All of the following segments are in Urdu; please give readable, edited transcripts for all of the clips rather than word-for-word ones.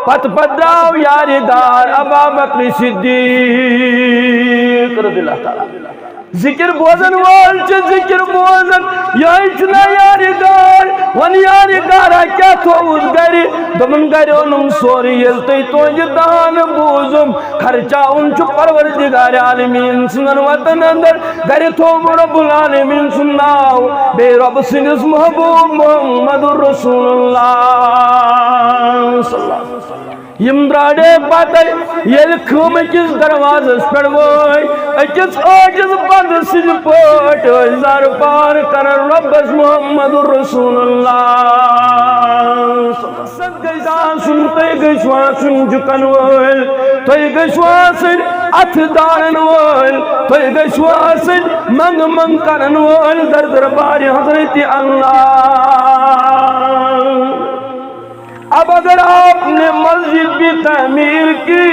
پت پدراو یاردار ابا بکر صدیق رضی اللہ تعالیٰ ذکر بوزن وال چھ ذکر بوزن یہ چنا یاردار ون یاردارا کیا تھوز گری دمن گری انم سوری یلتی توج دان بوزم خرچا انچ پروردگار عالمین سنن وطن اندر گری تھوم رب العالمین سنناو بے رب سنس محبوب محمد رسول اللہ صلی اللہ علیہ وسلم یم براڈے پتہ یل خم کس دروازس پڑ وے اکس آجز بند سج پٹ زار پار کر ربس محمد رسول اللہ سد گیزا سن تے گشوا سن جکن ول تے گشوا سن اتھ دارن ول تے گشوا سن منگ منگ کرن ول در دربار حضرت اللہ اب اگر آپ نے مسجد بھی تعمیر کی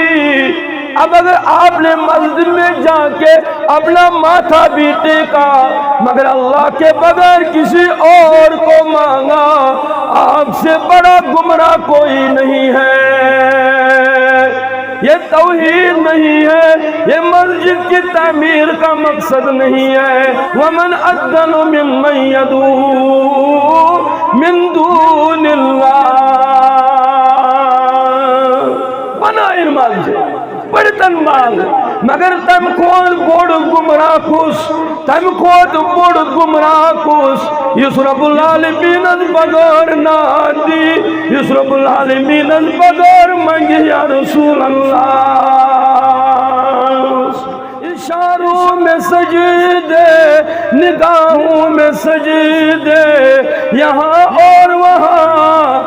اب اگر آپ نے مسجد میں جا کے اپنا ماتھا بھی ٹیکا مگر اللہ کے بغیر کسی اور کو مانگا آپ سے بڑا گمراہ کوئی نہیں ہے یہ توحید نہیں ہے یہ مسجد کی تعمیر کا مقصد نہیں ہے ومن اذن ممن يدعو من دون اللہ بنا ارمال جے بڑتن مانگ مگر تم کھول بوڑ گمراہ کس تم کھول بوڑ گمراہ کس یس رب العالمین از بغیر نادی یس رب العالمین از بغیر منگی یا رسول اللہ اشاروں میں سجدے نگاہوں میں سجدے یہاں اور وہاں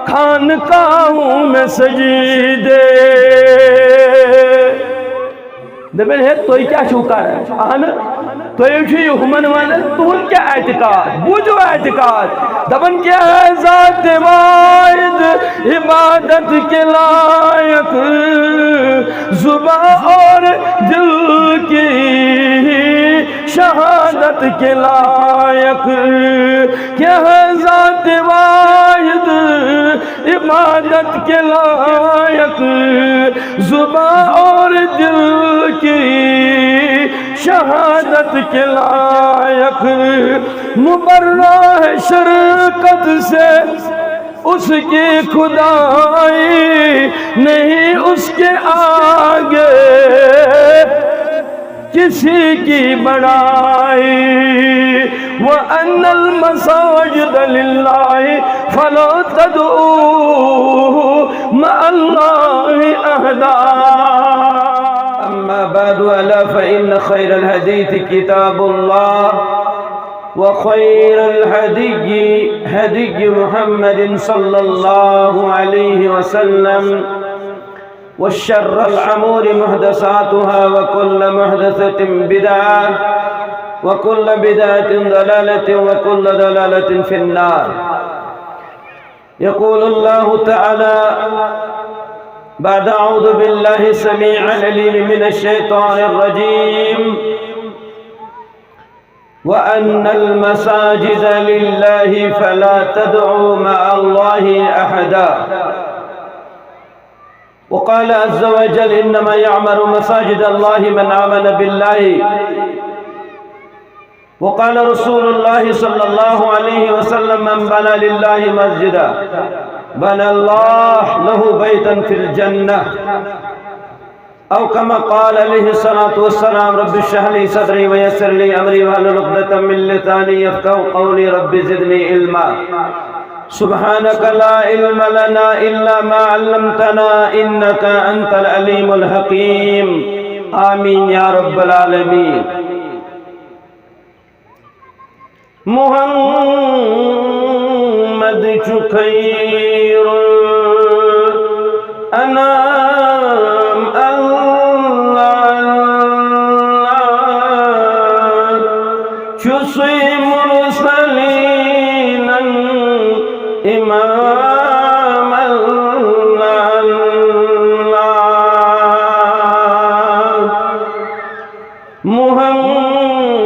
خانقاہوں میں سجدے دبن ہے تو کیا شوکا ہے آنا تو یہ ہمن والا تو کیا اعتقاد بوجھو اعتقاد دبن کیا ہے ذات واحد عبادت کے لائق زباں اور دل کی شہادت کے لائق کیا ہے ذات واحد عبادت کے لائق زباں اور دل کی شہادت کے لائق مبرہ ہے شرکت سے اس کی خدائی نہیں اس کے آگے کسی کی بڑائی وَأَنَّ الْمَسَاجِدَ لِلَّهِ فَلَا تَدْعُوا مَعَ اللَّهِ أَحَدًا أما بعد ألا فإن خير الحديث كتاب الله وخير الهدي هدي محمد صلى الله عليه وسلم والشر الأمور محدثاتها وكل محدثة بدعة وكل بدعة ضلالة وكل ضلالة في النار يقول الله تعالى بعد أعوذ بالله السميع العليم من الشيطان الرجيم وأن المساجد لله فلا تدعوا مع الله أحدا وقال عز وجل إنما يعمر مساجد الله من آمن بالله وقال رسول الله صلى الله عليه وسلم من بنى لله مسجدا بنى الله له بيتا في الجنة أو كما قال عليه الصلاة والسلام رب اشرح لي صدري ويسر لي أمري واحلل عقدة من لساني يفقهوا قولي رب زدني علما سبحانك لا علم لنا إلا ما علمتنا إنك أنت العليم الحكيم آمين يا رب العالمين محمد خير الأنام الله شصي مرسلين إمام الله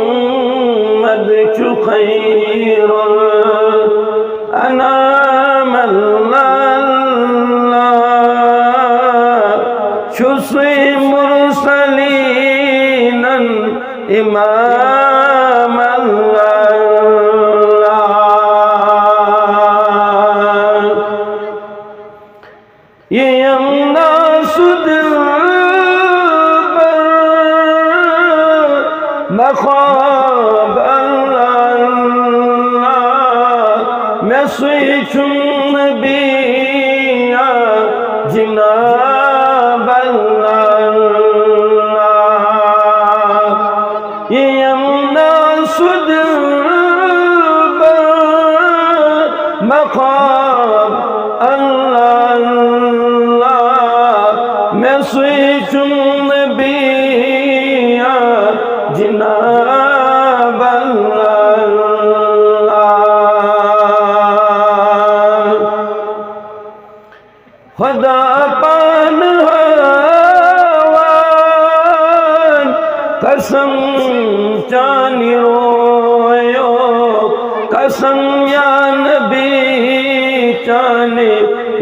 محمد خير الأنام الله چھُسٕے مُرسَلیٖنَن اِمام اللہ یِم ناسُ دِلبر مخواب اللہ مےٚ سُے چھُم نبی جناب اللہ یِم ناسُ دِلبر مخواب اللہ مےٚ سُے چھُم نبی جناب اللہ خدا پان ہاوان قسم چانی رویو قسم یا نبی چانی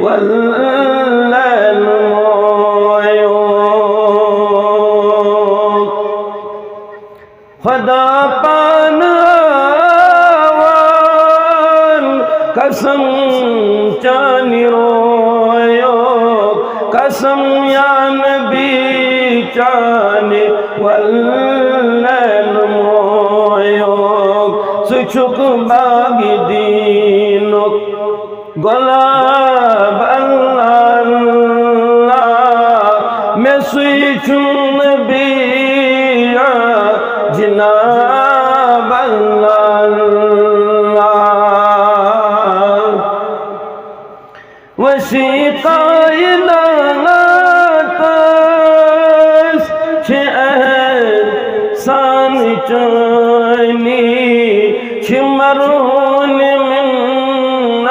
واللیل مویو خدا پان ہاوان قسم چانی رویو قسم یا نبی چانے واللیل مویو سچک باغی دینک گلاب اللہ میں سوئی چھم نبی جناب اللہ وسیع کائناتس چھ احسان چانی چھ مرہون منت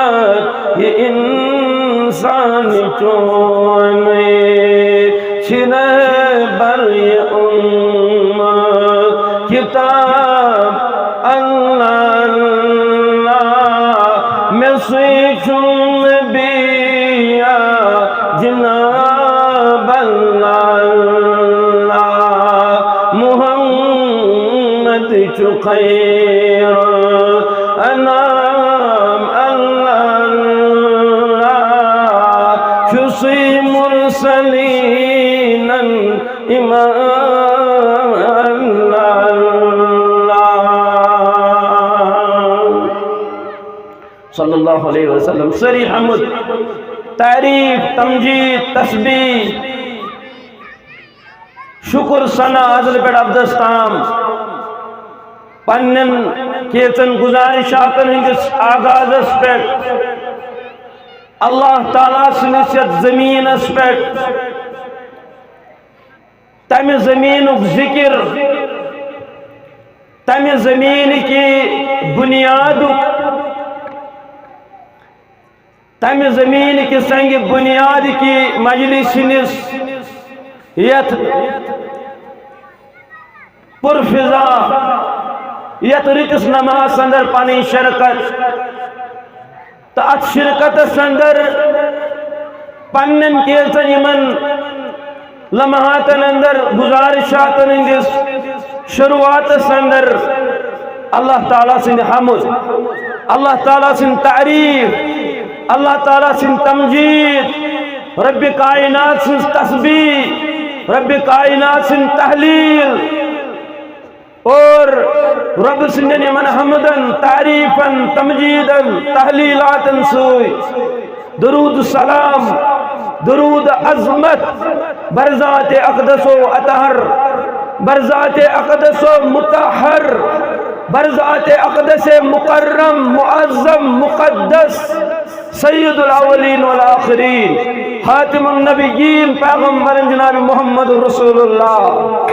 یہ انسان چانی چھ رہبر یہ امت کتاب اللہ میں سوئی چھم نبی جناب اللہ محمد چو خیر انام اللہ چھُسٕے مُرسَلیٖنَن اِمام اللہ صلی اللہ علیہ وسلم سری حمد تعریف تمجید تسبیح شکر ثنا ازل پیٹھ ابدس تام پنن کیچن گزارشاتن ہندس آغازس پیٹھ اللہ تعالیٰ سنس یت زمینس پیٹھ تمہ زمینک ذکر تمہ زمین کی بنیادک تمہ زمین کی سنگ بنیاد کی مجلس نس یت پرفضا یت رتس نماز اندر پانی شرکت تو ات شرکت اندر پنن کیلچن یمن لمحاتن اندر گزارشاتن ہندس شروعات اندر اللہ تعالیٰ سن حمد اللہ تعالیٰ سن تعریف اللہ تعالیٰ سن تمجید رب کائنات سن تسبیح رب کائنات سن تحلیل اور رب سن من حمدن تعریفن تمجیدن تحلیلاتن سوئی درود سلام درود عظمت برذات اقدس و اطہر برذات اقدس و مطہر برذات اقدس مکرم معظم مقدس سید الاولین والآخرین خاتم النبیین پیغمبر جناب محمد رسول اللہ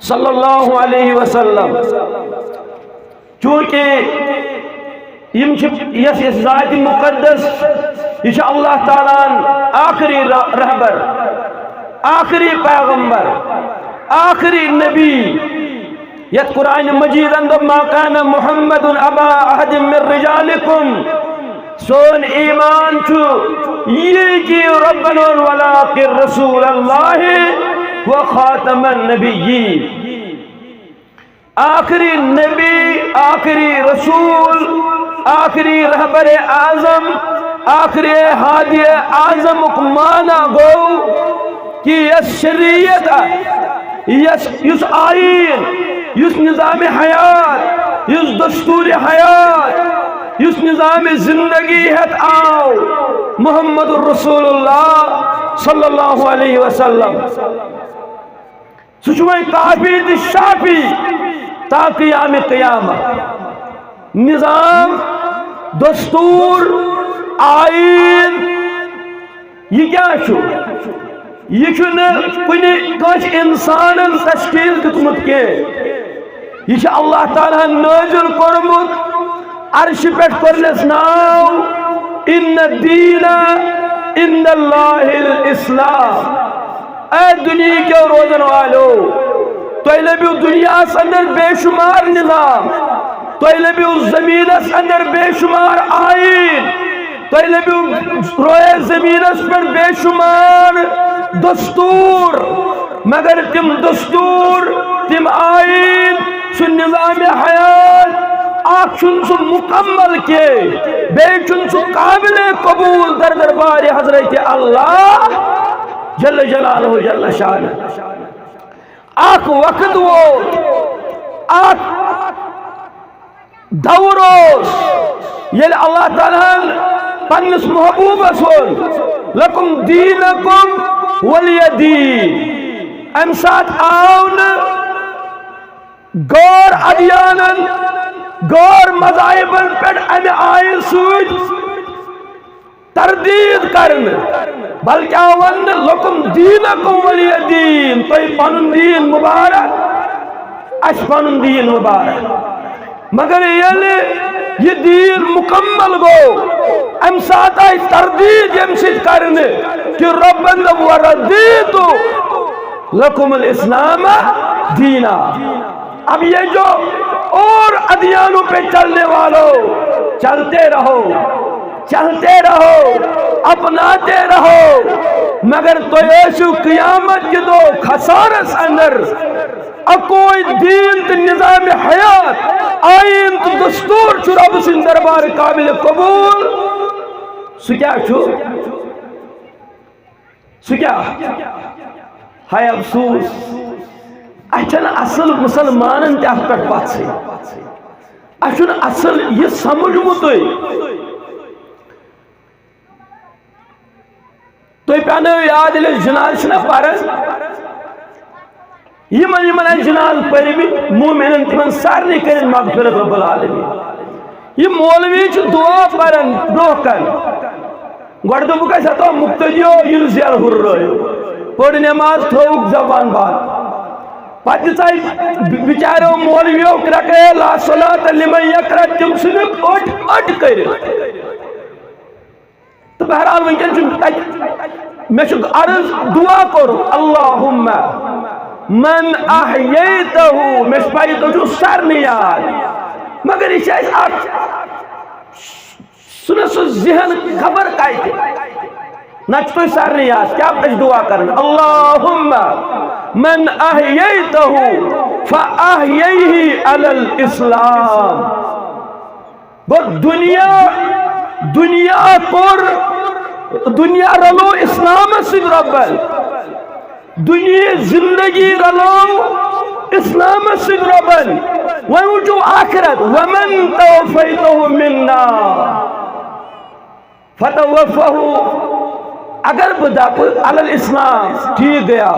صلی اللہ علیہ وسلم چونکہ یس ذات مقدس یہ اللہ تعالیٰ آخری رہبر آخری پیغمبر آخری نبی یت قرآن مجید اندر ما کان محمد ابا احد من رجالکم سون ایمان چھو یہ کہ ربنا ولکن رسول اللہ و خاتم النبیین، آخری نبی، آخری رسول، آخری رہبر اعظم، آخری ہادی اعظم مانا گو کہ یس شریعت، یس آئین، یس نظام حیات، یس دستور حیات، یس نظام زندگی ہے آو محمد الرسول اللہ صلی اللہ علیہ وسلم، سچوئی کافی دی شافی تا قیام قیامت۔ نظام، دستور، آئین یہ کیا چھو؟ یہ چھو کنی کچھ انسان تشکیل دتمت کے، یہ چھو اللہ تعالیٰ نازل کرمت عرش پیٹ کرنس ناو ان الدین ان اللہ الاسلام۔ اے دنیا کے روزن والو، تو لبیو دنیا اندر بے شمار نظام، تو لبیو زمین اندر بے شمار آئین، تو لبیو روئے زمین پر بے شمار دستور، مگر تم دستور، تم آئین، سن نظام حیات آکشن سو مکمل کے بیچن سو قابل قبول در دربار حضرت اللہ جل جلالہ جل شانہ۔ آک وقت وہ آک دوروس یل اللہ تعالیٰ پنس محبوب سن لکم دینکم ولی دین، ام ساتھ آون غور ادیانن، غور مذاہبن پر ام آئین سوچ تردید کرن، بلکہ آون لکم دینکم ولی دین، تو پنن دین مبارک، اش پنن دین مبارک۔ مگر یہ دین مکمل گو ام ساتھ آئی تردید یم سید کرن کہ ربنا وردیتو لکم الاسلام دینا۔ اب یہ جو اور ادیانوں پہ چلنے والوں، چلتے رہو، چلتے رہو، اپناتے رہو، مگر تو یسو قیامت کی دو خسارس اندر اکوئی دین تی نظام حیات، آئین تی دستور چھو رب سن دربار قابل قبول، سو کیا چھو؟ سو کیا؟ ہائے افسوس، اچھن اصل مسلمانن تی اخ پٹ بات سے، اچھن اصل یہ سمجھ متوئی، تو پیانو یاد لے جنال چھنا پارن، یمن جنال پر بھی مومنن تمن سارنے کرن مغفرت رب العالمین۔ یہ مولوی چھ دعا پارن بروکن، گوڑدو بکا ساتھو مقتدیو یل زیال ہر رہے، پڑھ نماز تھوک زبان بات، پاتی سائی بچارو مولویو کرکے لا صلاة لمن یکرت تم سنک اٹھ کرے۔ تو بہرحال ونکن چھ میں چھ عرض دعا کرو اللہم من احییتہو، میں شپائی تو جو سر نیاد، مگر یہ شاید آپ سنس ذہن خبر کائی تھے نچ تو سر نیاد، کیا پچھ دعا کرنا اللہم من احییتہو فاحییہی علی الاسلام۔ وہ دنیا پر دنیا رلو اسلام سے ربل، دنیا زندگی رلو اسلام سے ربل، وَوْجُو آخرت وَمَنْ تَوْفَيْتَهُ مِنَّا فَتَوَفَّهُ۔ اگر بداپ علی الاسلام ٹھیک گیا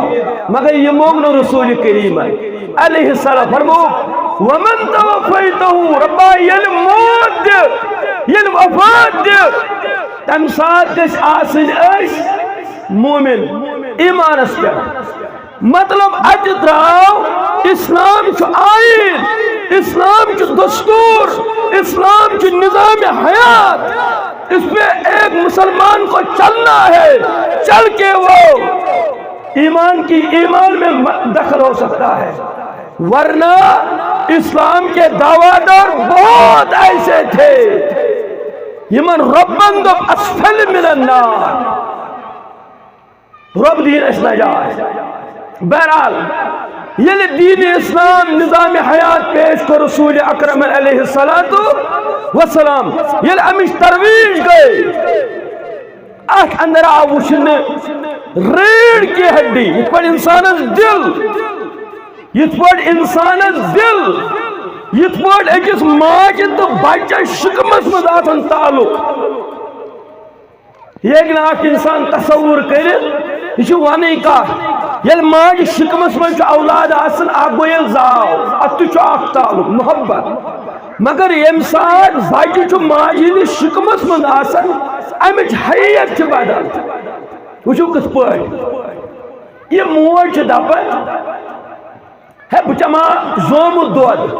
مگر یہ مومن رسول کریم علیہ السلام فرمو وَمَنْ تَوْفَيْتَهُ ربا یل موت دے، یل وفات دے، تم ساتھ دس آسن ایش مومن ایمان اس پر۔ مطلب اج دراؤ اسلام چو آئین، اسلام چو دستور، اسلام چو نظام حیات، اس پہ ایک مسلمان کو چلنا ہے، چل کے وہ ایمان میں دخل ہو سکتا ہے، ورنہ اسلام کے دعویٰ دار بہت ایسے تھے یمن ربن دب اسفل من النار رب دین اس نجات بہرحال یل دین اسلام نظام حیات پیش کر رسول اکرم علیہ السلام یل امش ترویج گئی ات اندر آو وچھن ریڑھ کی ہڈی یت پہ انسانس دل یت پہ انسانس دل یت پہ اکس ماج تو بچہ شکمس مز آسان تعلق یہ اخ انسان تصور کر یہ ون کت یل ماج شکمس مز اولاد آسان اخ گو یل زاو ات اخ تعلق محبت مگر یم سات بچہ ماج ہندس شکمس مز آسان امچ حیت بدل وچو کت پہ یہ موج دپان ہے بہ چما زومت دود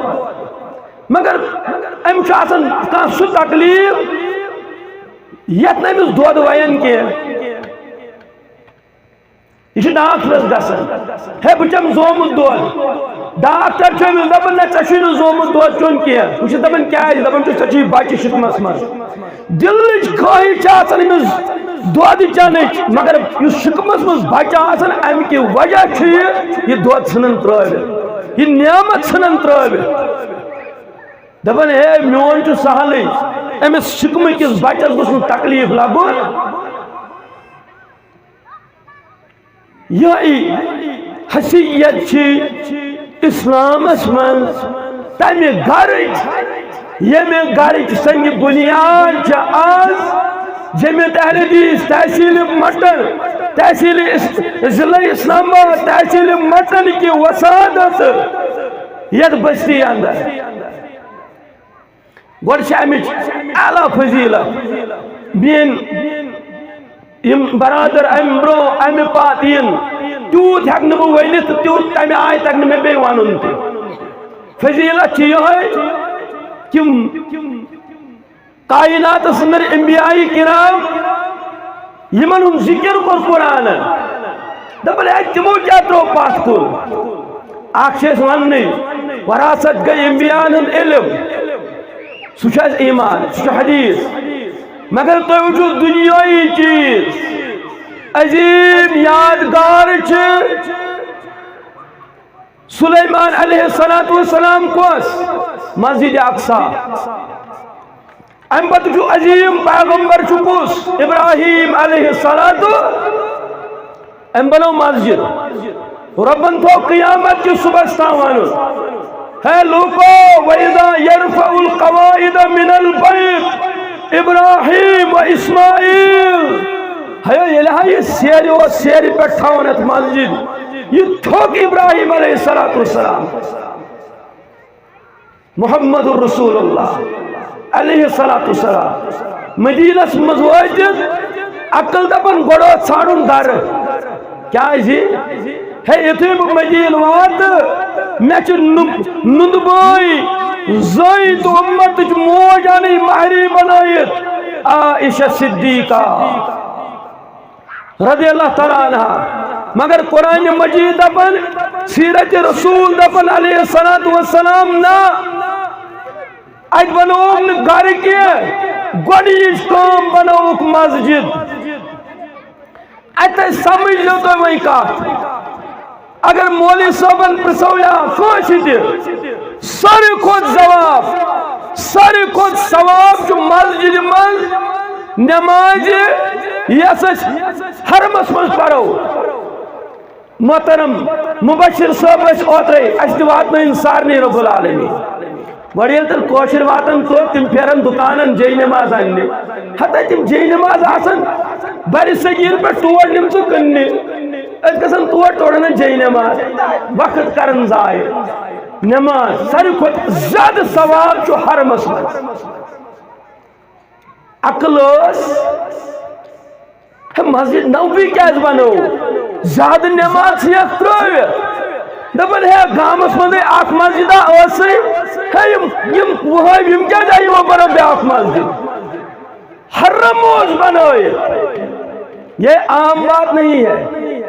مگر امس آسان کان سہ تکلیف یت نمس دود وین کی یہ ڈاکٹرس گسان ہے بہ چم زومت دود ڈاکٹر چمس دپان نہ ژے چھ زومت دود چون کی وہ دپان کیاز دپان ژے چھ بچہ شکمس مز دلچ خواہش آسان امس دود چنچ مگر اس شکمس مز بچہ آسان ام کی وجہ یہ دود ژھنن ترٲوِتھ یہ نعمت ژھنن ترٲوِتھ دپان ہے میون چھ سہلے امس شکم کس بچس گوٚژھ نہٕ تکلیف لگن یہ حیثیت اسلامس من تمہ گرچ یمہ گرچ سنگ بنیاد آز جمعیت اہل حدیث تحصیل مٹن تحصیل ضلع اسلام آباد تحصیل مٹن کی وسادت یت بستی اندر گوڑ امچ اعلی فضیلت مین برادر ام برو ام پات تیوت ہیک بہ ورنت تیوت تمہ آئے تک مے بی ون فضیلت یہ کائنات اندر انبیاء کرام یمن ہن ذکر کور قرآن دپان ہے تمو کیا ترو پتھ کن اخ ون وراثت گئی انبیاء ہند علم سہ ایمان سہ حدیث مگر تھی وچھو دنیائی چیز عظیم یادگار سلیمان علیہ السلام کس مسجد اقصی ام پتہ عظیم پیغمبر کس ابراہیم علیہ السلام ام بنو مسجد ربن تھو قیامت کی صبح تام ہے لوکو وَإِذَا يَرْفَعُ الْقَوَائِدَ مِنَ الْبَيْتِ ابراہیم و اسماعیل یہ سیر و سیر پہ تھاونت مسجد یہ تھوک ابراہیم علیہ السلام محمد الرسول اللہ علیہ السلام مدینس مزواجد عقل دپن گوڑو ژھانڈن در کیا جی ہے یتھے مدین وات مچ نند بائی زید امت موج آنی مہری بنائیت عائشہ صدیقہ رضی اللہ تعالیٰ عنہ مگر قرآن مجید دپن سیرت رسول دپن علیہ السلام نا ات بنوک گھر کے گوڑیش کام بنوک مسجد ات سمجھ لو تو وہی کہا اگر مولی صاحبن پرسویا کوش دے ساری خود ثواب جو مسجد من نماز یس حرمس من پڑھو محترم مبشر صاحب اوترے اس واتن سارے رب العالمین وڑیل تل کوشر واتن تو تم پھیرن دکانن جے نماز آنے حتی تم جے نماز آسن بری صغیر پہ ٹوڑ نم تو کننے اس قسم توڑنا جے نماز وقت کرن ضائع نماز ساری خود زیادہ ثواب جو حرمس من عقلوس مسجد نوبی کیا بنو زیادہ نماز یک ترویت دبن ہے گامس مندے آخ مسجدہ اوسی ہے یم کیا جائے وہ بنا بے آخ مسجد حرموز بنوئے یہ عام بات نہیں ہے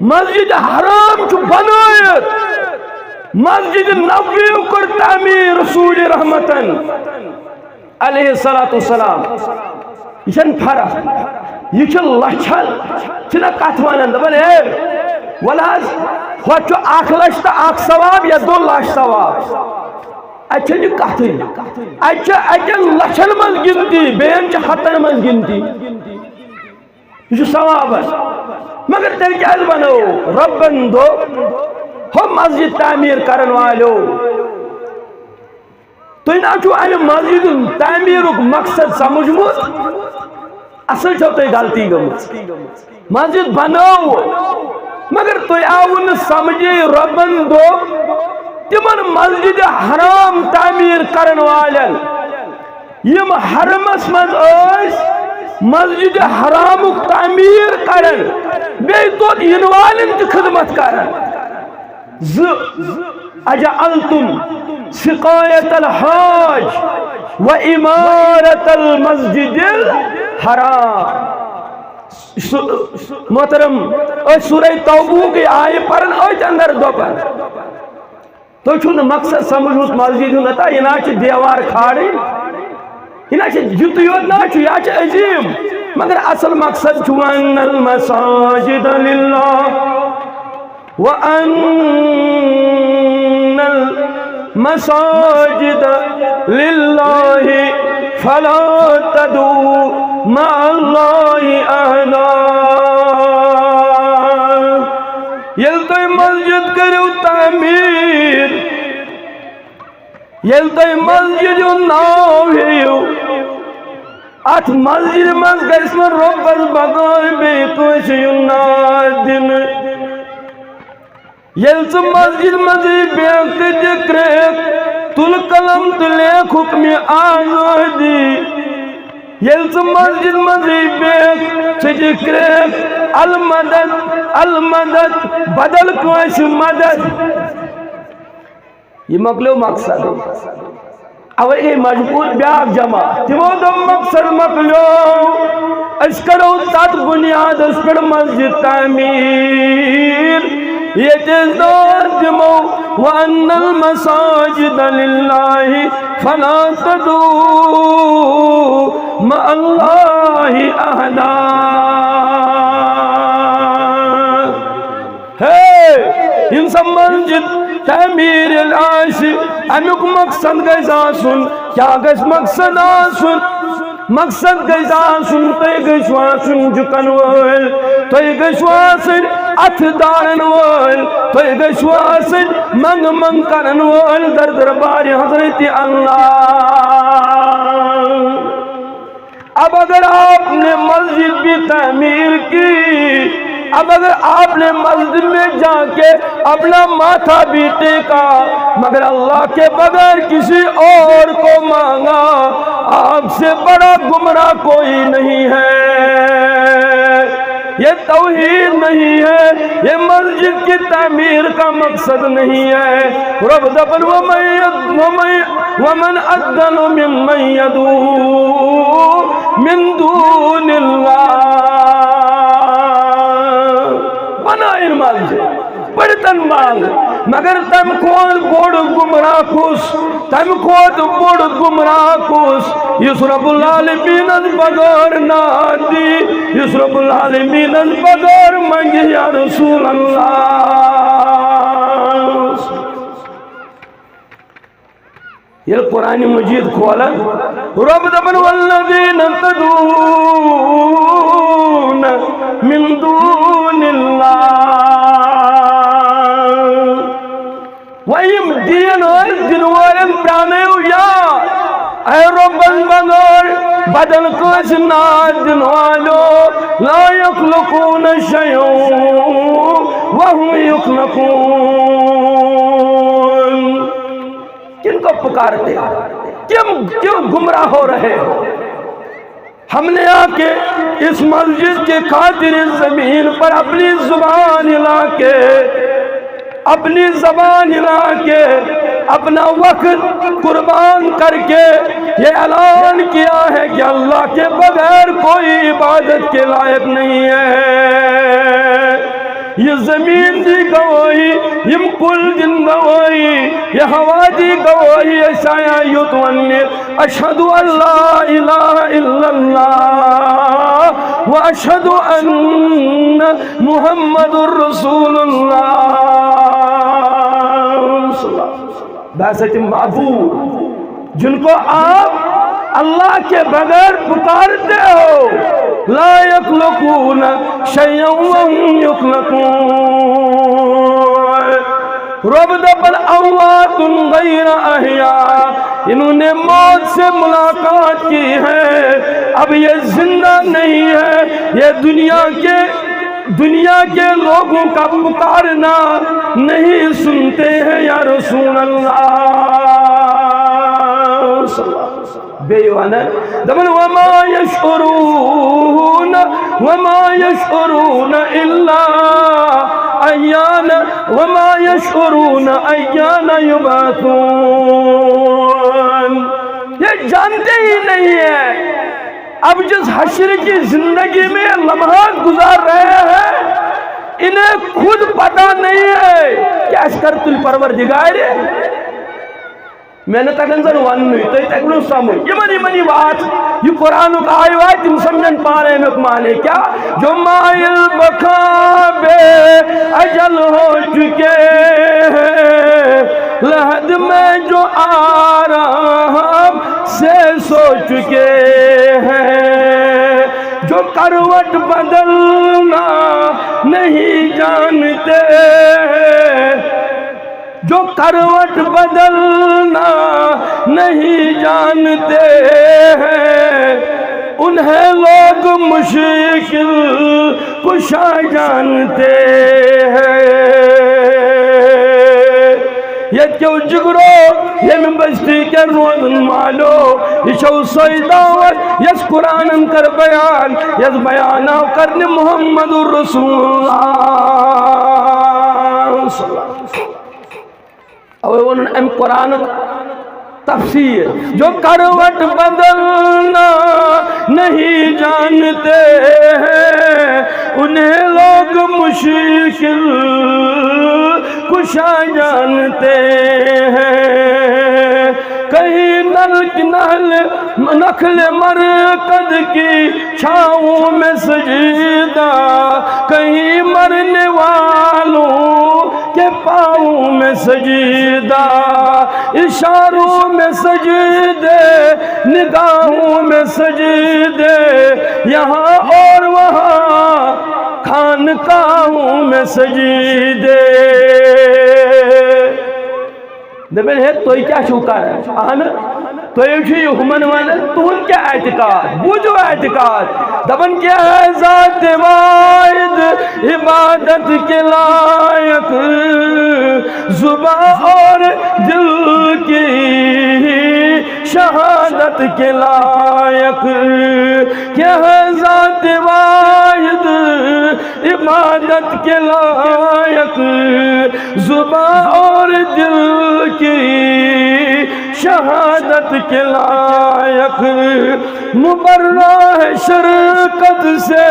مسجد حرام چو بنوئے مسجد نبوی کر تعمیر رسول رحمتن علیہ السلام یہ چھن فرق یہ چھ لچھن چھنا کت ونان دپان اے ولحظ ہو چھ 1 لچھ تو 1 ثواب یا 2 لچھ ثواب اچھا یہ کتھی اچھا اکن لچھن من گنتی بین چھ ہتن من گنتی یہ ثواب مگر تیل کیا بنو ربن دو ہم مسجد تعمیر کرن والو تو نا چھو این مسجد تعمیر مقصد سمجھمت اصل چھو تو غلطی گمت مسجد بنو مگر تو آون سمجھے ربن دو تمن مسجد حرام تعمیر کرن والن یم حرمس مز مسجد حرام تعمیر کرن بے تو ینوالن کی خدمت کرن اجعلتم سقایت الحاج و امارت المسجد الحرام محترم سورہ توبہ کی آئے پرن آج اندر دو پر تو چھوڑ مقصد سمجھوس مسجد ہوتا یہ نا چھ دیوار کھاڑی یہ نا چھ جتیوت نا چھ یا چھ عظیم مگر اصل مقصد چھوان المساجد للہ وَأَنَّ الْمَسَاجِدَ لِلَّهِ فَلَا تَدْعُوا مَعَ اللَّهِ أَحَدًا یل تو مسجد کرو تعمیر یل تو مسجد ناو ہیو ات مسجد مز گسم ربس بغیر بیتوش ینادن یلچ مسجد مزی بیک جکریک تل قلم تلیک حکم آزادی یلچ مسجد مزی بیک جکریک المدد المدد بدل کوش مدد یہ مقلو مقصد اوہ اے مجبور بیاک جمع تیمو دم مقصد مقلو اس کرو تات بنیاد اس پر مسجد تعمیر يتزداد دمو وأن المساجد لله فلا تدعوا مع الله أحدا انسان مسجد تعمیر العاشق امیک مقصد گیس آسن کیا گیس مقصد آسن مقصد گیس آسن تی گیس آسن جکن ویل تی گیس آسن اتدارن ویل تی گیس آسن منگ منگ کرن ویل در دربار حضرت اللہ اب اگر آپ نے مسجد بھی تعمیر کی اب اگر آپ نے مسجد میں جا کے اپنا ماتھا بھی ٹیکا مگر اللہ کے بغیر کسی اور کو مانگا آپ سے بڑا گمراہ کوئی نہیں ہے یہ توحید نہیں ہے یہ مسجد کی تعمیر کا مقصد نہیں ہے رب دبن ومن أَذَّنُ ممن يدعو من دون اللہ بنائن مسجد بڑتن مانگ مگر تم کھول بوڑ گمراہ کس تم کھول بوڑ گمراہ کس یس رب العالمین بغیر نادی یس رب العالمین بغیر منگی یا رسول اللہ یہ قرآن مجید کھولا رب دبن والذین تدعون من دون اللہ ویم دین اور دنوارن پرانیو یا اے ربن بغیر بدل کچھ ناد دنوالو لا یخلقون شیعون وهم یخلقون کن کو پکارتے کیوں گمراہ ہو رہے ہو ہم نے آ کے اس مسجد کے خاطر زمین پر اپنی زبان ہلا کے اپنی زبان ہلا کے اپنا وقت قربان کر کے یہ اعلان کیا ہے کہ اللہ کے بغیر کوئی عبادت کے لائق نہیں ہے یہ زمین دی گواہی یہ کل دن گواہی یہ ہوا دی گواہی یہ سایہ یتونی اشہد ان لا الہ الا اللہ واشہد ان محمد رسول اللہ۔ بحثت معبود جن کو آپ اللہ کے بغیر پکارتے ہو، لا یخلقون شیئا وہم یخلقون، رب دبل اموات غیر احیاء، انہوں نے موت سے ملاقات کی ہے، اب یہ زندہ نہیں ہے، یہ دنیا کے لوگوں کا پکارنا نہیں سنتے ہیں یا رسول اللہ صلی اللہ علیہ وسلم۔ بیوانا دمن وما يشعرون الا ایان یبعثون، یہ جانتے ہی نہیں ہے اب جس حشر کی زندگی میں لمحات گزار رہے ہیں انہیں خود پتہ نہیں ہے کہ اشکرت الپروردگار میں نے تکن زن ونوی تو تکن سمجھ یہ بات یہ قرآن کا آئی ہوئی تم سمجھن پارے میں کمانے کیا جو مائل بکا بے اجل ہو چکے ہیں، لحد میں جو آرام سے سو چکے ہیں، جو کروٹ بدلنا نہیں جانتے، جو کروٹ بدلنا نہیں جانتے ہیں، انہیں لوگ مشکل کشا جانتے ہیں۔ یہ کیوں جگرو یہ میں بستی کے روزن مالو یہ شو سوئی دعوت یس قرآن کر بیان یس بیانہ کرنے محمد رسول اللہ صلی اللہ علیہ وسلم۔ اور انہوں نے قرآن تفسیر جو کروٹ بدلنا نہیں جانتے ہیں، انہیں لوگ مشکل کشا جانتے ہیں۔ کہیں نخل مرکد کی چھاؤں میں سجدہ، کہیں مرنے والوں کے پاؤں میں سجدہ، اشاروں میں سجدے، نگاہوں میں سجدے، یہاں اور وہاں خانقاہوں میں سجدے۔ دبن ہے تو کیا شکر ہے آنا تو یہ ہمن والا تون کیا اعتقاد بوجھو اعتقاد دبن کیا ہے ذات واحد عبادت کے لائق، زباں اور دل کی شہادت کے لائق، کیا ہے ذات واحد عبادت کے لائق، زباں اور دل کی شہادت کے لائق، مبرہ ہے شرکت سے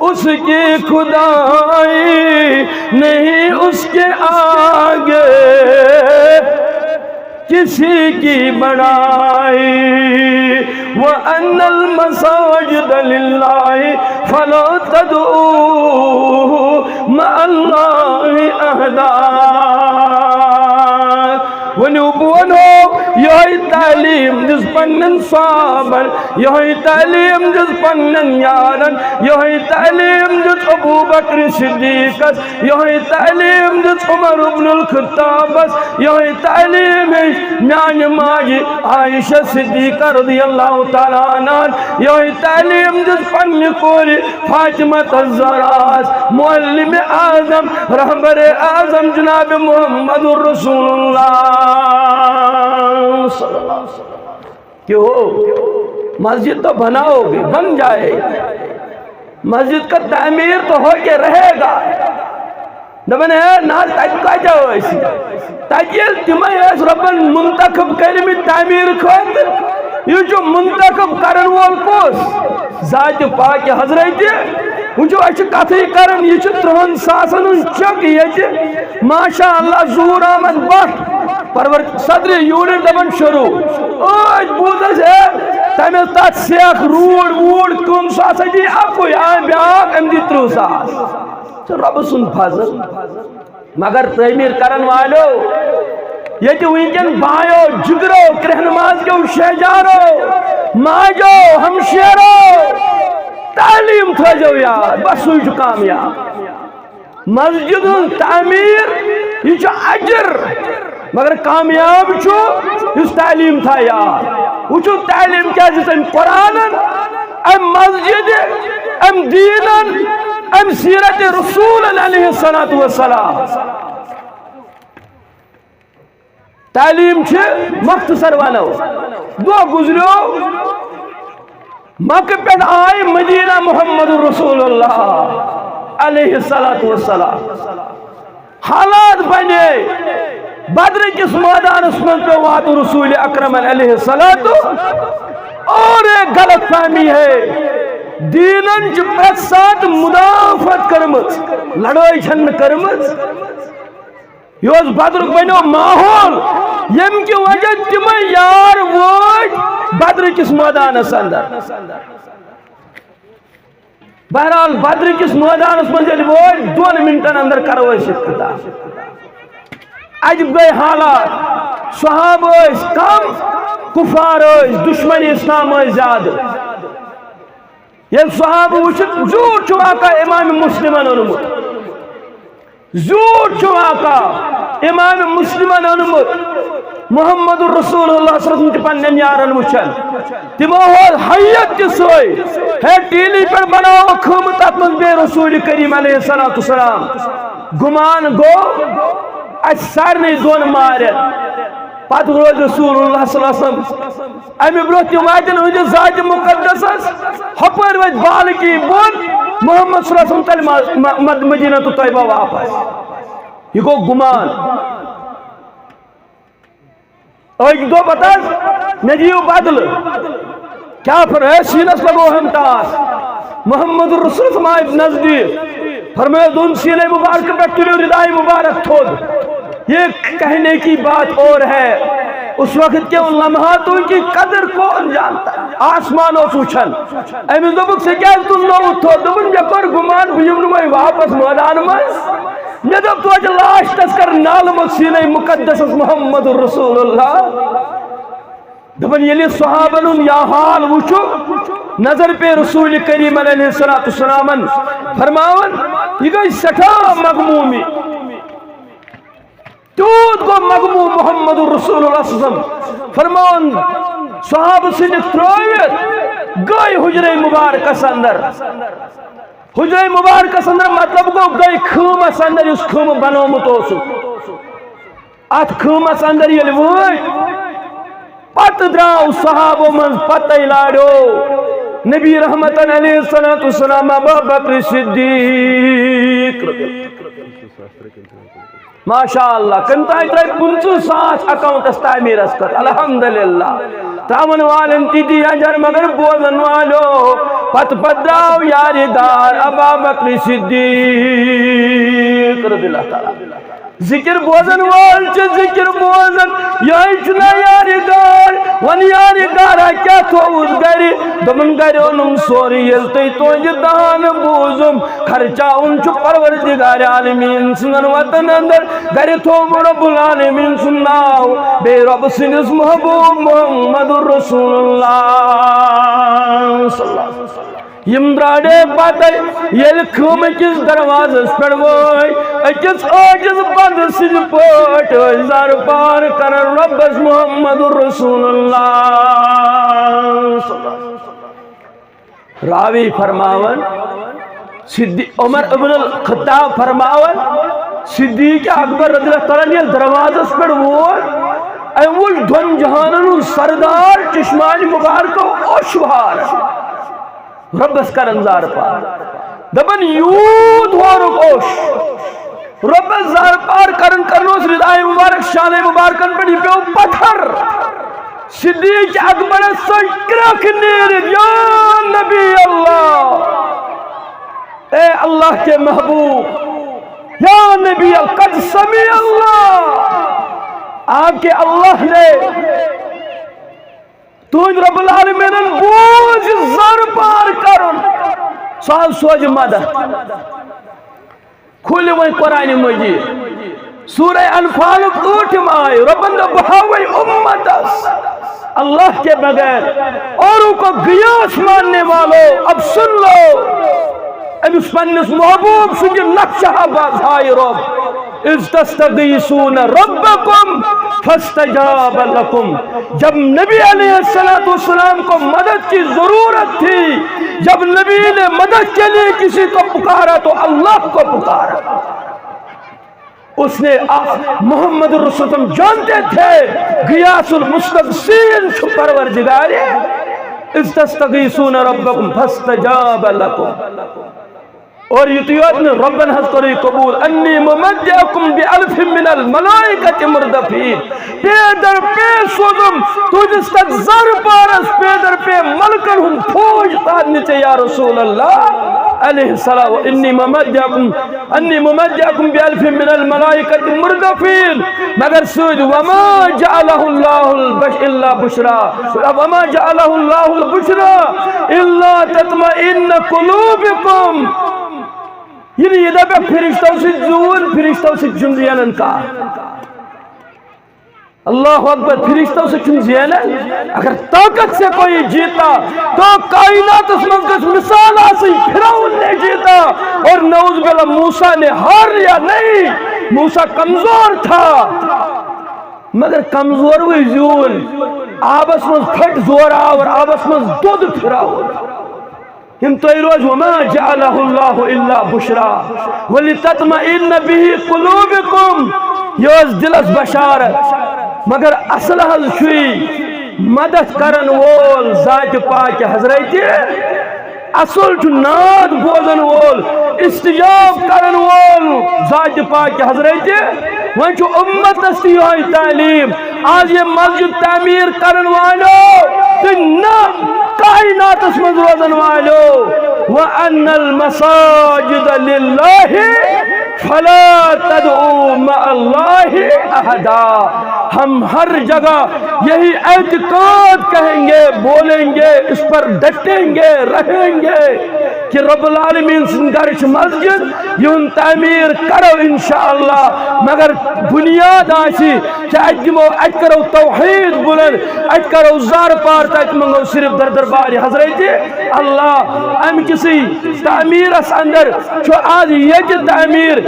اس کی خدائی، نہیں اس کے آگے کسی کی بڑائی، وَأَنَّ الْمَسَاجِدَ لِلَّهِ فَلَا تَدْعُوا مَعَ اللَّهِ أَحَدًا۔ یہی تعلیم جس پنن صحابن، یہی تعلیم جس پنن یارن، یہی تعلیم جس ابو بکر صدیق، یہی تعلیم جس عمر بن الخطاب، یہی تعلیم میان ماجی عائشہ صدیقہ رضی اللہ تعالیٰ عنہ، یہی تعلیم جس پنن کوری فاطمہ الزہرا، معلم اعظم رہبر اعظم جناب محمد رسول اللہ صلی اللہ علیہ وسلم۔ کیوں مسجد تو بناؤ گے بن جائے گی، مسجد کا تعمیر تو ہو کے رہے گا، دبن ہے نا تج کا جاؤ ایسی تجیل تمہیں ایس ربن منتخب کرمی تعمیر خاطر، یہ جو منتخب کرن وول کوس ذات پاک حضرت وچو اچھ کتھے کرن یہ 30,000 چک یہ ماشاء اللہ ظہور احمد بٹ پرور صدر یونٹ دبن شروع بوزس ہے تمہیں تات سیخ روڑ ووڑ کن سا سجی اکو یا بیاک ام دی 3 ساس رب سن فضل مگر تعمیر کرن والو یہ ونکن بایو جگرو کرہنماز کے شہجارو ماجو ہمشیرو تعلیم تھو یار بس سوئی کامیاب مسجد تعمیر یہ اجر مگر کامیاب اس تعلیم تھا یار وہ تعلیم کیا ام قرآن ام مسجد ام دین ام سیرت رسول علیہ السلام تعلیم مختصر ونو دو گزریو مکہ پہ آئی مدینہ محمد رسول اللہ علیہ السلام حالات بنے بدر کس میدان من پہ وات رسول اکرم علیہ السلام اور ایک غلط فہمی ہے دینن پہ ساتھ مدافعت کرمت لڑائی چھن کرمت یہ بدر بنو ماحول یم کی وجہ تم یار ووٹ بدر کس میدان اندر بہرحال بدر کس میدان من ووٹ 2 منٹن اندر کرو افتتاح عجب گئی حالات صحاب کم کفار دشمن اسلام زیادہ یہ صحاب وچت زور چواکا امام مسلمن اونمت زور چواکا امام مسلمن اونمت محمد رسول اللہ صلی اللہ علیہ وسلم پنن یارن وچن تمو حیت جسوئی ہے ٹیلی پر بناو خمت اتمن بے رسول کریم علیہ السلام گمان گو اچھ سارنی دون مارن پت روز رسول اللہ صلی اللہ علیہ وسلم امی بروت واتن ہندی ذات مقدس ہپر وجہ بالکی بون محمد صلی اللہ علیہ وسلم مدینہ تو طیبہ واپس یہ کو گمان ایک دو بتاز نجیو بدل کیا پر ہے سینس لگو ہم تاس محمد رسول اللہ نزدیک فرمائے دون سینے مبارک پر تلیو ردائی مبارک تھود یہ کہنے کی بات اور ہے اس وقت کے ان لمحاتوں کی قدر کون جانتا ہے آسمان و سوچن ایمی دبک سے کیا تن لو تھو دبن جکر گمان بھیم نمائی واپس میدان مز ندب تو اجل لاش تذکر نالم سینہ مقدس محمد رسول اللہ دبن یلی صحابن یا حال وچو نظر پہ رسول کریم علیہ السلام فرماون یہ گئی سٹھا مغمومی تود کو مغموم محمد رسول اللہ صلی اللہ علیہ وسلم فرمان صحاب سن ترویت گئی حجر مبارک اندر حجر مبارک اندر مطلب کو گئی خیمس اندر اس خیم بنو متوسو ات خیمس اندر یہ لوئی پت دراؤ صحابو من پتہ لاڑو نبی رحمت علیہ السلام ابو بکر صدیق ماشاءاللہ کنتائی ترائی 50,000 اکاؤنٹ اس تعمیر اسکت الحمدللہ تامن والن تیدی اجر مگر بوزن والو پت پدراو یاری دار ابا بکر صدیق رضی اللہ تعالی ذکر بوزن وال چھ ذکر بوزن یہی چنا یاری گار ون یاری گارا کیا تھوز گری دمن گری انم سوری یلتی توج دان بوزم خرچا انچو پروردگار عالمین سنن وطن اندر گری تھوم رب العالمین سنناو بے رب سنس محبوب محمد رسول اللہ صلی اللہ علیہ وسلم یمدراڈے پاتے یل خیم کس درواز اس پر وئی اکس آجز بند سج پوٹ زار پار کرن رب محمد رسول اللہ راوی فرماون عمر ابن الخطاب فرماون صدیق اکبر رضی اللہ تعالیٰ نے درواز اس پر وئی اول دھن جہانن سردار چشمان مبارک اوشوار رب اس کا رنزار پار دبن یود وارک اوش رب زار پار کرن کرنوس ردائی مبارک شان مبارکن پڑی پیو پتھر صدیق اکبر سکرک نیر یا نبی اللہ اے اللہ کے محبوب یا نبی قد سمی اللہ آپ کے اللہ نے تُہند رب العالمین بوجھ زر پار کرن سال سوج مدد کھول وی قرآن مجید سورہ انفال ٹوٹم آئے ربن بہاوی امتس اللہ کے بغیر اوروں کو گیاس ماننے والوں اب سن لو امس پنس محبوب سنج نقشہ باز ہائے رب اذ تستغیثون ربکم فاستجاب لکم جب نبی علیہ السلام کو مدد کی ضرورت تھی جب نبی نے مدد کے لیے کسی کو پکارا تو اللہ کو پکارا اس نے محمد رسول اللہ جانتے تھے غیاث المستغیثین پروردگار اذ تستغیثون ربکم فاستجاب لکم اور یتیوتن ربن حض کری قبول انی ممدعکم بألف من الملائکت مردفین پیدر پی سوزم تجھس تک زر پارس پیدر پی ملکن ہم پھوج تادنچے یا رسول اللہ علیہ السلام انی ممدعکم بألف من الملائکت مردفین مگر سوج وما جعلہ اللہ الا بشرا وما جعلہ اللہ البشرا الا تطمئن قلوبکم یعنی یہ دبہ فرشتوں سے زون فرشتوں سے چن زینن کا اللہ اکبر فرشتوں سے چن زینن اگر طاقت سے کوئی جیتا تو کائنات اس منکس مثال آسی فرعون نے جیتا اور نعوذ باللہ موسیٰ نے ہار لیا نہیں موسیٰ کمزور تھا مگر کمزور ہوئی زون آبس من پھٹ زور آور آبس من دود فرعون ہم تو روز وما جعلہ اللہ الا بشرا ولتطمئن به قلوبکم یہ دلس بشارت مگر اصل حض چھوئی مدد کرن وول ذات پاک حضرت اصل چھو ناد بوزن وول استجاب کرن وول ذات پاک حضرت وہاں چھو امت استی ہوئی تعلیم آج یہ مسجد تعمیر کرن والو تنہ کائنات اس من روزن والو وَأَنَّ الْمَسَاجِدَ لِلَّهِ فَلَا تَدْعُوا مَعَ اللَّهِ أَحَدًا ہم ہر جگہ یہی اعتقاد کہیں گے بولیں گے اس پر ڈٹیں گے رہیں گے کہ رب العالمین سنگرش مسجد یون تعمیر کرو انشاءاللہ مگر بنیاد آسی کہ اجمو اج کرو توحید بلند اج کرو زار پار تک منگو صرف در دربار حضرت اللہ ام کسی تعمیر اس اندر چھو آج یہ تعمیر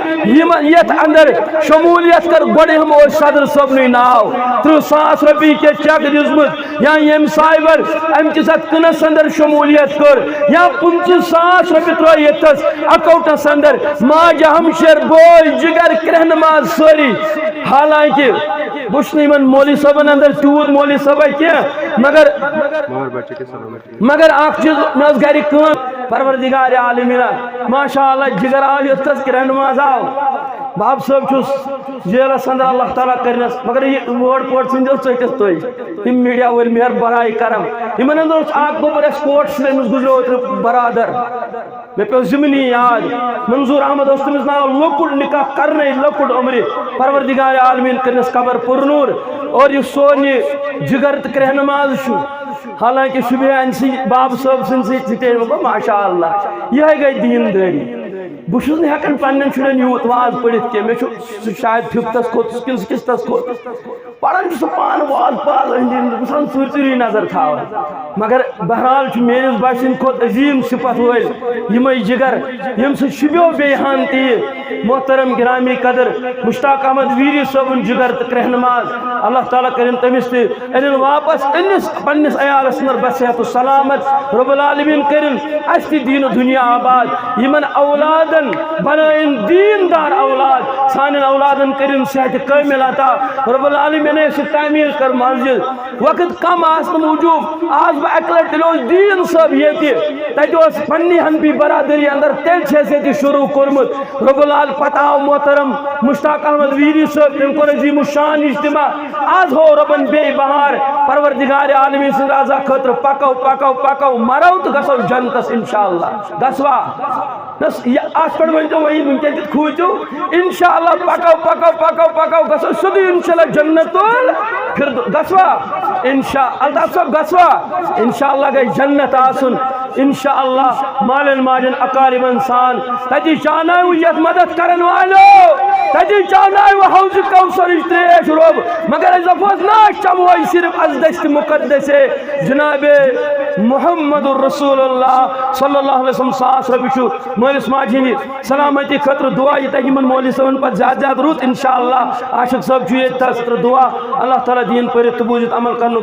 یت اندر شمولیت کر گوڑے ہم اور صدر صبنی ناو 300 روپی کے چک دزمت یا یم سائبر ام کسات کنس اندر شمولیت کر یا 25,000 روپی ترویتس اکاؤنٹس اندر ماج ہمشیر بوئی جگر کرہنماز سوری حالانکہ بشنی من مولی صبن اندر تود مولی صبح کیا مگر آخ چیز ناز گاری کن پروردگار عالمینہ ماشاءاللہ جگر آویت تس کرہنماز آو باب صاحب چھس جیلہ سندر اللہ تعالیٰ کرنس مگر یہ ووڑ پوٹ سنجل چوٹس توئی ہم میڈیا ویل مہر برائی کرم ہمن اندر اس آگ ببر اسپورٹس میں گزرو برادر میں پہ زمینی یاد منظور احمد استمز ناو لکڑ نکاح کرنے لکڑ عمری پروردگار عالمین کرنس قبر پرنور اور یہ سونی جگر تکرہ نماز شو حالانکہ شبہ انسی باب صاحب سنسی چکے ماشاءاللہ یہ گئی دین داری بشوز نے ہکن پنن شرن یوت واز پڑھت کے میں شاید ففتس کھوت کس کھوت پڑھن سو پان واز پاز بسان سوری نظر تھاو مگر بہرحال میرے باشن کھوت عظیم صفت ہوئے یمئی جگر یم سے شبیو بیہان تی محترم گرامی قدر مشتاق احمد ویری صاحب جگر تک رہنماز اللہ تعالیٰ کرن تمس تی انن واپس انس پنس عیالس نر بصحت و سلامت رب العالمین کرن اشتی دین و دنیا آباد یمن اولادن بنائن دیندار اولاد سانن اولادن کرن صحت کامل عطا رب العالمین سے تعمیر کر مسجد وقت کم آسن موجود آج با اکلر تلوز دین سب یہ تی تجوز پنی ہنپی برادری اندر تیل چھے سے تی شروع کرمت رب العال پتاو محترم مشتاق احمد ویری صاحب تم کو عظیم الشان اجتماع آج ہو ربن بے بہار پروردگار عالمی سے رازہ خطر پکو پکو پکو مرو تو گسو جنتس انشاءاللہ گسوا بس آس پر ونجو وہی ممکن جت کھوچو انشاءاللہ پکاو گسو سدی انشاءاللہ جنت پھر گسوا انشاءاللہ صاحب گسوا انشاءاللہ گئی جنت آسن انشاءاللہ مالن ماجن اقاربن سان تجی چانائی وہ یت مدد کرن والو تجی چانائی وہ حوض کوثر تریش روب مگر از افوز ناش چموئی صرف از دست مقدس جناب محمد رسول اللہ صلی اللہ علیہ وسلم ساس ربشو مولس ماجی سلامتی خطر دعا یہ تاکہ من مولس صاحب پر زیادہ روت انشاءاللہ عاشق صاحب جو یہ تھا دعا اللہ تعالیٰ دین پر تبوجت عمل کرنے